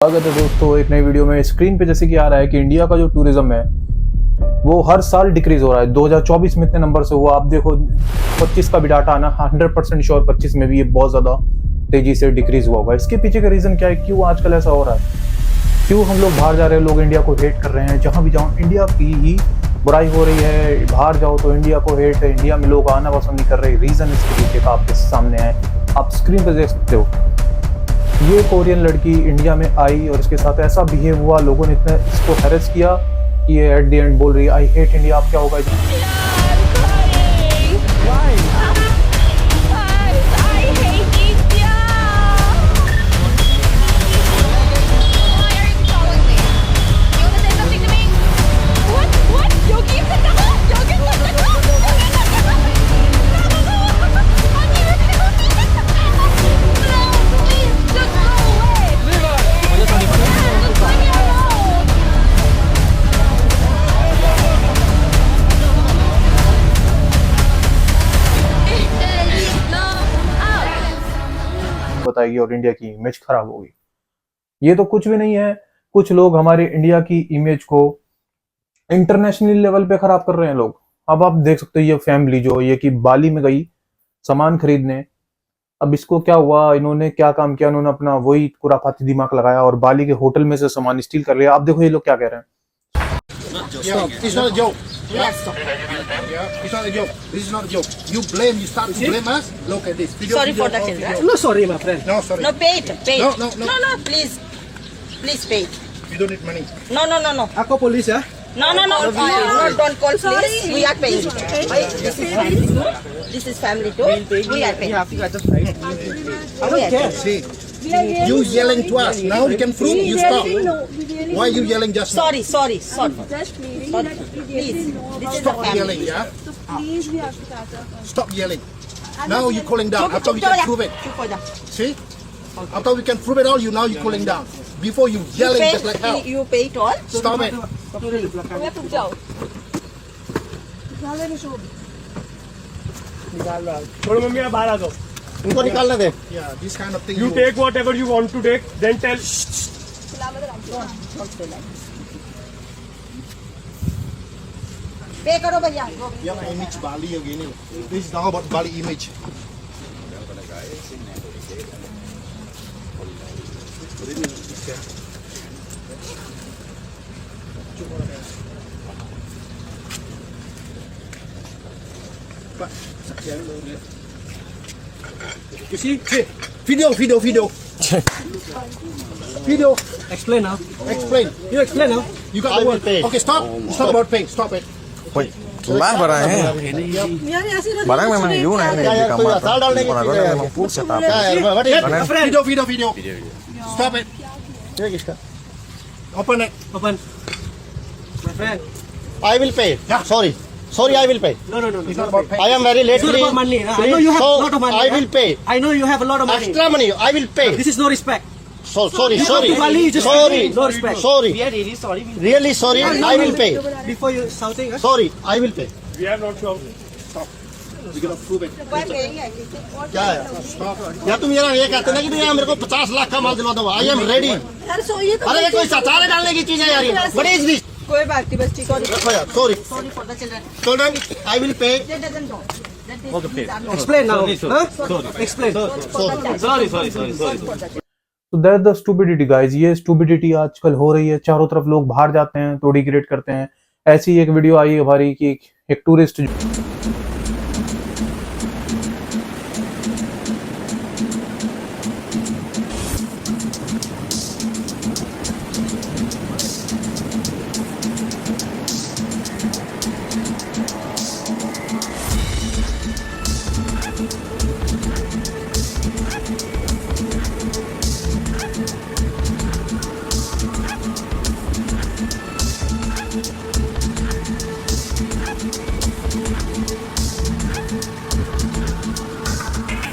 स्वागत है दोस्तों एक नई वीडियो में। स्क्रीन पे जैसे कि आ रहा है कि इंडिया का जो टूरिज्म है वो हर साल डिक्रीज हो रहा है। 2024 में इतने नंबर से हुआ, आप देखो 25 का भी डाटा आना 100% श्योर 25 में भी ये बहुत ज्यादा तेजी से डिक्रीज हुआ होगा। इसके पीछे का रीजन क्या है, क्यों आजकल ऐसा हो रहा है, क्यों हम लोग बाहर जा रहे हैं, लोग इंडिया को हेट कर रहे हैं। जहां भी जाओ इंडिया की ही बुराई हो रही है, बाहर जाओ तो इंडिया को हेट है, इंडिया में लोग आना पसंद नहीं कर रहे। रीजन इसके पीछे का आपके सामने है, आप स्क्रीन पर देख सकते हो। ये कोरियन लड़की इंडिया में आई और इसके साथ ऐसा बिहेव हुआ, लोगों ने इतना इसको हैरेस किया कि ये एट द एंड बोल रही है आई हेट इंडिया। अब क्या होगा? बताएगी और इंडिया की इमेज खराब होगी। ये तो कुछ भी नहीं है, कुछ लोग हमारे इंडिया की इमेज को इंटरनेशनल लेवल पे खराब कर रहे हैं लोग। अब आप देख सकते हो ये फैमिली जो ये कि बाली में गई सामान खरीदने, अब इसको क्या हुआ, इन्होंने क्या काम किया, इन्होंने अपना वही खुराफाती दिमाग लगाया और बाली के होटल में से सामान स्टील कर लिया। आप देखो ये लोग क्या कह रहे हैं। It's not a joke. Yeah, it's not a joke. This is not a joke. You blame, you start to blame us. Look at this. Video, Sorry video, for the video. children. No, sorry, my friend. No, sorry. No, pay it. Pay it. No. Please. Please pay it. You don't need money. No. Ako police, yeah? No. Don't call police. We are paying it. This is family too. This is family too. We are paying. You have to right. I don't care. See, you yelling to us. Now we can prove you stop. Why are you yelling just now? Sorry. Just leaving. Sorry. Please. This is the Stop family. yelling, yeah? So please we have to catch up. Stop yelling. Now you're cooling down. After we can prove it. See? After we can prove it all, now you're cooling down. Before you yelling just like hell. You pay it all. Stop it. छोड़ो mummy, आप बाहर आ जाओ। उनको निकालने दे. Yeah, this kind of thing. You take whatever you want to take, then tell. Pay करो भैया. Yang image Bali again. This is now about Bali image. You see? Video. Video. Explain now. Explain. You explain now. You got the word. Okay, stop. It's not about pay. Stop it. Lah barang barang memang yun di kamar memang pusat Video. Stop it. Open it. Open. My friend. I will pay. Yeah. Sorry, I will pay. No. It's not about pay. I am very late. It's not about money. I know you have a lot of money. I will pay. I know you have a lot of money. Extra money, I will pay. This is no respect. Sorry. You come to Bali, you just no respect. Sorry. We are really sorry. Really sorry, I will pay. Before you shouting, huh? Sorry, I will pay. We are not shouting. We're gonna prove it. क्या है? या तुम ये कहते ना कि तुम यहाँ मेरे को 50 लाख का माल दिलवा दो. I am ready. अरे ये कोई सचारे डालने की चीज है यार ये. What is this? कोई बात नहीं, बस ठीक है. रखो यार. Sorry. Sorry for the children. Children, I will pay. That doesn't go. Explain now. Huh? Explain. Sorry. तो दैट द स्टूपिडिटी गाइस। ये स्टूपिडिटी आजकल हो रही है, चारों तरफ लोग बाहर जाते हैं तो डिग्रेड करते हैं। ऐसी एक वीडियो आई हमारी कि एक टूरिस्ट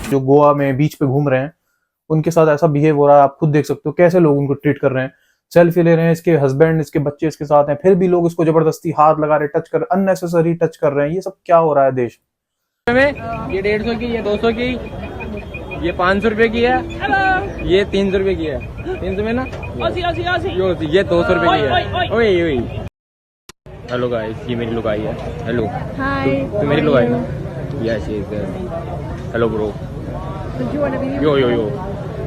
जो गोवा में बीच पे घूम रहे हैं उनके साथ ऐसा बिहेव हो रहा है। आप खुद देख सकते हो कैसे लोग उनको ट्रीट कर रहे हैं। सेल्फी ले रहे हैं, इसके हस्बैंड इसके बच्चे इसके साथ हैं, फिर भी लोग इसको जबरदस्ती हाथ लगा रहे, टच कर, अननेसेसरी टच कर रहे हैं। ये सब क्या हो रहा है देश में? ये 150 की, ये 200 की, ये 500 रुपए की है, ये 300 रुपए की है, 300 में ना, ये 200 रुपए की है। ओए ओए, हेलो गाइस, ये मेरी लुगाई है। Hello Hi. तो मेरी लुगाई ना, यस हेलो ब्रो, यो यो यो,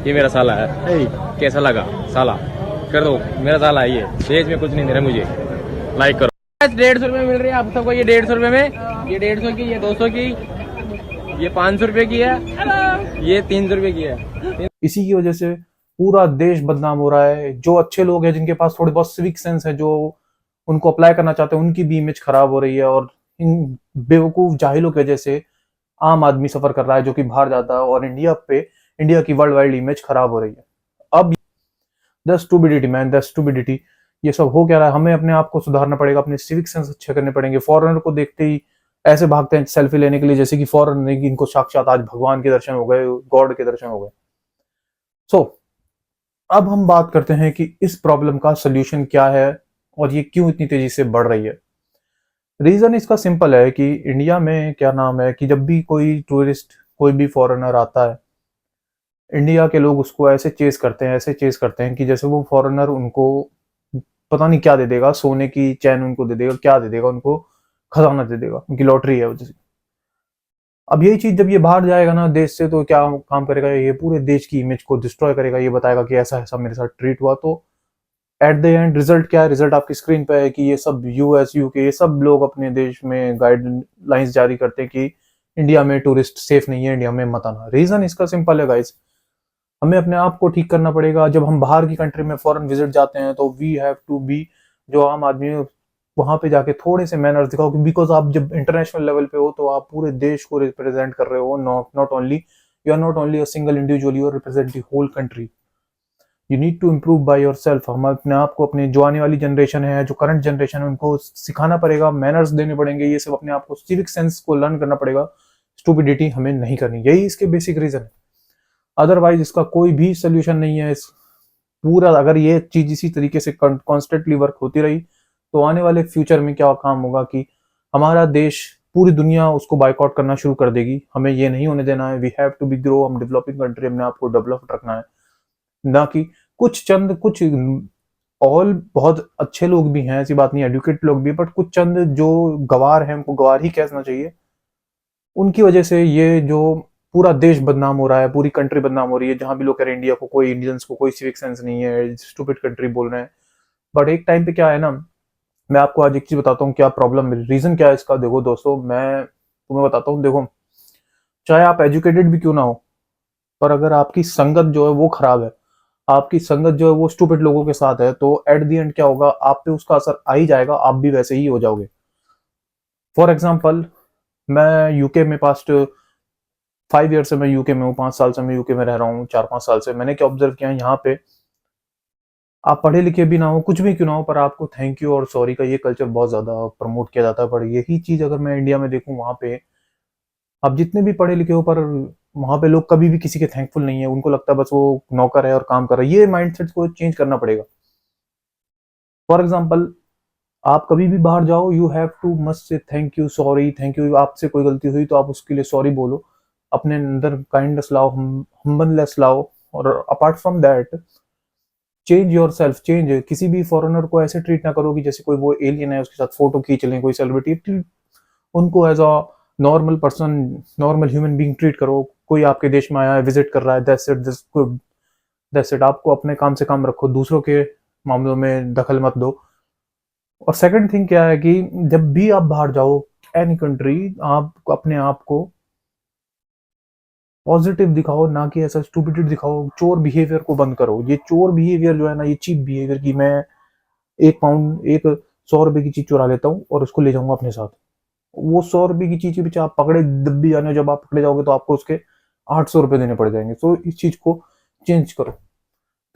ये मेरा साला है। हे, कैसा लगा साला? कर दो, मेरा साला है ये। देश में कुछ नहीं दे रहा मुझे, लाइक करो। 150 रुपए मिल रही है आप सबको, ये 150 रुपए में, ये 150 की, ये 200 की, ये 500 रुपए की है, ये 300 रुपए की है। इसी की वजह से पूरा देश बदनाम हो रहा है। जो अच्छे लोग हैं, जिनके पास थोड़ी बहुत सिविक सेंस है, जो उनको अप्लाई करना चाहते हैं, उनकी भी इमेज खराब हो रही है। और इन बेवकूफ जाहिलों की वजह से आम आदमी सफर कर रहा है, जो कि बाहर जाता है, और इंडिया की वर्ल्ड वाइड इमेज खराब हो रही है। अब the stupidity man, the stupidity, ये सब हो क्या रहा है? हमें अपने आप को सुधारना पड़ेगा, अपने सिविक सेंस अच्छे करने पड़ेंगे। फॉरेनर को देखते ही ऐसे भागते हैं सेल्फी लेने के लिए, जैसे कि फॉरेनर नहीं, इनको साक्षात आज भगवान के दर्शन हो गए, गॉड के दर्शन हो गए। सो अब हम बात करते हैं कि इस प्रॉब्लम का सोल्यूशन क्या है और ये क्यों इतनी तेजी से बढ़ रही है। रीजन इसका सिंपल है कि इंडिया में क्या नाम है कि जब भी कोई टूरिस्ट, कोई भी फॉरेनर आता है, इंडिया के लोग उसको ऐसे चेस करते हैं कि जैसे वो फॉरेनर उनको पता नहीं क्या दे देगा, सोने की चैन उनको दे देगा, क्या दे देगा उनको, खजाना दे देगा, उनकी लॉटरी है वजह से। अब यही चीज जब ये बाहर जाएगा ना देश से, तो क्या काम करेगा? ये पूरे देश की इमेज को डिस्ट्रॉय करेगा। ये बताएगा कि ऐसा ऐसा मेरे साथ ट्रीट हुआ। तो एट द एंड रिजल्ट क्या है? रिजल्ट आपकी स्क्रीन पे है कि ये सब यूएस, यूके, ये सब लोग अपने देश में गाइडलाइंस जारी करते हैं कि इंडिया में टूरिस्ट सेफ नहीं है, इंडिया में मत आना। रीजन इसका सिंपल है गाइस, हमें अपने आप को ठीक करना पड़ेगा। जब हम बाहर की कंट्री में फॉरेन विजिट जाते हैं, तो वी हैव टू बी, जो आम आदमी वहां पे जाके थोड़े से मैनर्स दिखाओ, बिकॉज आप जब इंटरनेशनल लेवल पे हो, तो आप पूरे देश को रिप्रेजेंट कर रहे हो। Not only you are not only a single individual, you are represent the whole country. You need to improve by yourself. हम अपने आप को, अपने जो आने वाली जनरेशन है, जो करंट जनरेशन है, उनको सिखाना पड़ेगा, मैनर्स देने पड़ेंगे, ये सब अपने आप को, सिविक सेंस को लर्न करना पड़ेगा। स्टूपिडिटी हमें नहीं करनी, यही इसके बेसिक रीजन है। अदरवाइज इसका कोई भी सोल्यूशन नहीं है। इस पूरा अगर ये चीज इसी तरीके से कॉन्स्टेंटली वर्क होती रही, तो आने वाले फ्यूचर में क्या काम होगा कि हमारा देश, पूरी दुनिया उसको बायकॉट करना शुरू कर देगी। हमें ये नहीं होने देना है। We have to be grow, हम डेवलपिंग कंट्री, हमने आपको डेवलप रखना है, ना कि कुछ ऑल बहुत अच्छे लोग भी हैं, ऐसी बात नहीं, एडुकेटेड लोग भी, बट कुछ चंद जो गवार हैं, उनको गवार ही कहना चाहिए। उनकी वजह से ये जो पूरा देश बदनाम हो रहा है, पूरी कंट्री बदनाम हो रही है। जहां भी लोग कह रहे हैं इंडिया को, कोई इंडियंस को कोई सिविक सेंस नहीं है, स्टूपिड कंट्री बोल रहे हैं। बट एक टाइम पे क्या है ना, मैं आपको आज एक चीज बताता हूँ क्या प्रॉब्लम, रीजन क्या है इसका। देखो दोस्तों, मैं तुम्हें बताता हूँ। देखो, चाहे आप एजुकेटेड भी क्यों ना हो, पर अगर आपकी संगत जो है वो खराब है, आपकी संगत जो है वो स्टूपिड लोगों के साथ है, तो एट द एंड क्या होगा, आप पे उसका असर आ ही जाएगा, आप भी वैसे ही हो जाओगे। फॉर एग्जाम्पल, मैं यूके में पास्ट 5 ईयर से मैं यूके में हूँ, 5 साल से मैं यूके में रह रहा हूँ, 4-5 साल से। मैंने क्या ऑब्जर्व किया है, यहाँ पे आप पढ़े लिखे भी ना हो, कुछ भी क्यों ना हो, पर आपको थैंक यू और सॉरी का ये कल्चर बहुत ज्यादा प्रमोट किया जाता है। पर यही चीज अगर मैं इंडिया में देखूं, वहां पे आप जितने भी पढ़े लिखे हो, पर वहां पे लोग कभी भी किसी के थैंकफुल नहीं है। उनको लगता है बस वो नौकर है और काम कर रहा है। ये माइंडसेट को चेंज करना पड़ेगा। फॉर एग्जाम्पल, आप कभी भी बाहर जाओ, you have to must say thank you, sorry, thank you. आपसे कोई गलती हुई तो आप उसके लिए सॉरी बोलो, अपने अंदर काइंडनेस लाओ, हम्बलनेस लाओ। और apart from that, change your self, change. किसी भी फॉरेनर को ऐसे ट्रीट ना करो कि जैसे कोई वो एलियन है, उसके साथ फोटो खींच लें, कोई सेलिब्रिटी। उनको as a normal person, normal human being treat करो। कोई आपके देश में आया है, विजिट कर रहा है, that's it, this good, that's it. आपको अपने काम से काम रखो, दूसरों के मामलों में दखल मत दो। और सेकंड थिंग क्या है कि जब भी आप बाहर जाओ, एनी कंट्री, आप अपने आप को पॉजिटिव दिखाओ, ना कि ऐसा स्टूपिड दिखाओ। चोर बिहेवियर को बंद करो। ये चोर बिहेवियर जो है ना, ये चीप बिहेवियर की, मैं 100 रुपए की चीज चुरा लेता हूँ और उसको ले जाऊंगा अपने साथ। वो 100 रुपए की चीज के पीछे आप पकड़े दब्बी जाने, जब आप पकड़े जाओगे तो आपको उसके 800 रुपए देने पड़ जाएंगे। तो इस चीज को चेंज करो।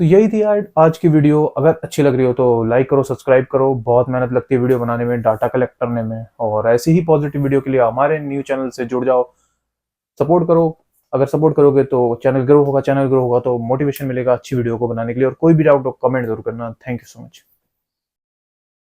तो यही थी आज की वीडियो। अगर अच्छी लग रही हो तो लाइक करो, सब्सक्राइब करो। बहुत मेहनत लगती है वीडियो बनाने में, डाटा कलेक्ट करने में, और ऐसी ही पॉजिटिव वीडियो के लिए हमारे न्यू चैनल से जुड़ जाओ, सपोर्ट करो। अगर सपोर्ट करोगे तो चैनल ग्रो होगा तो मोटिवेशन मिलेगा अच्छी वीडियो को बनाने के लिए। और कोई भी डाउट हो कमेंट जरूर करना। Thank you so much.